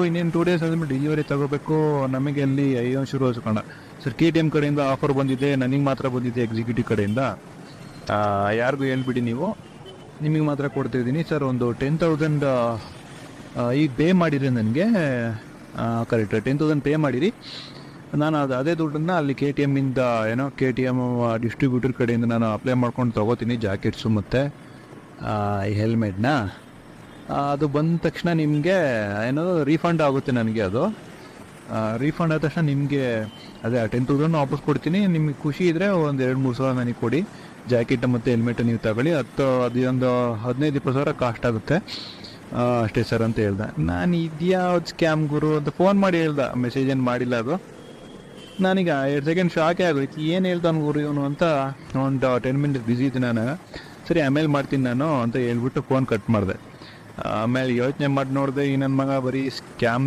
ಇನ್ನೇನು 2 ಡೇಸ್ ಆದ್ಮೇಲೆ ಡೆಲಿವರಿ ತಗೋಬೇಕು. ನಮಗೆ ಅಲ್ಲಿ ಅಯ್ಯೋ ಶುರು ಆಯ್ತು ಕಣ. ಸರ್ KTM ಕಡೆಯಿಂದ ಆಫರ್ ಬಂದಿದೆ, ನನಗೆ ಮಾತ್ರ ಬಂದಿದೆ ಎಕ್ಸಿಕ್ಯೂಟಿವ್ ಕಡೆಯಿಂದ. ಯಾರಿಗೂ ಹೇಳ್ಬಿಡಿ ನೀವು, ನಿಮಗೆ ಮಾತ್ರ ಕೊಡ್ತಿದ್ದೀನಿ ಸರ್. ಒಂದು 10,000 ಈಗ ಪೇ ಮಾಡಿರಿ ನನಗೆ. ಕರೆಕ್ಟ್ 10,000 ಪೇ ಮಾಡಿರಿ. ನಾನು ಅದೇ ದುಡ್ಡನ್ನು ಅಲ್ಲಿ KTM ಇಂದ KTM ಡಿಸ್ಟ್ರಿಬ್ಯೂಟರ್ ಕಡೆಯಿಂದ ನಾನು ಅಪ್ಲೈ ಮಾಡ್ಕೊಂಡು ತೊಗೋತೀನಿ ಜಾಕೆಟ್ಸು ಮತ್ತು ಈ ಹೆಲ್ಮೆಟ್ನ. ಅದು ಬಂದ ತಕ್ಷಣ ನಿಮಗೆ ರೀಫಂಡ್ ಆಗುತ್ತೆ ನನಗೆ. ಅದು ರೀಫಂಡ್ ಆದ ತಕ್ಷಣ ನಿಮಗೆ ಅದೇ 10,000 ವಾಪಸ್ ಕೊಡ್ತೀನಿ. ನಿಮಗೆ ಖುಷಿ ಇದ್ದರೆ ಒಂದು 2-3 ಸಾವಿರ ನನಗೆ ಕೊಡಿ. ಜಾಕೆಟ್ ಮತ್ತು ಹೆಲ್ಮೆಟ್ ನೀವು ತಗೊಳ್ಳಿ. ಅದೊಂದು 15-20 ಸಾವಿರ ಕಾಸ್ಟ್ ಆಗುತ್ತೆ ಅಷ್ಟೇ ಸರ್ ಅಂತ ಹೇಳ್ದೆ. ನಾನು ಇದ್ಯಾವ್ದು ಸ್ಕ್ಯಾಮ್ ಗುರು ಅಂತ ಫೋನ್ ಮಾಡಿ ಹೇಳ್ದೆ, ಮೆಸೇಜ್ ಏನು ಮಾಡಿಲ್ಲ. ಅದು ನಾನೀಗ 2 ಸೆಕೆಂಡ್ ಶಾಕೇ ಆಗೋಯ್ತು, ಏನು ಹೇಳ್ತಾನೆ ಗುರು ಇವನು ಅಂತ. ಒಂದು 10 ಮಿನಿಟ್ಸ್ ಬ್ಯುಸಿ ಇದ್ದೆ ನಾನು. ಸರಿ ಆಮೇಲೆ ಮಾಡ್ತೀನಿ ನಾನು ಅಂತ ಹೇಳ್ಬಿಟ್ಟು ಫೋನ್ ಕಟ್ ಮಾಡಿದೆ. ಆಮೇಲೆ ಯೋಚನೆ ಮಾಡಿ ನೋಡಿದೆ, ಈ ನನ್ನ ಮಗ ಬರೀ ಸ್ಕ್ಯಾಮ್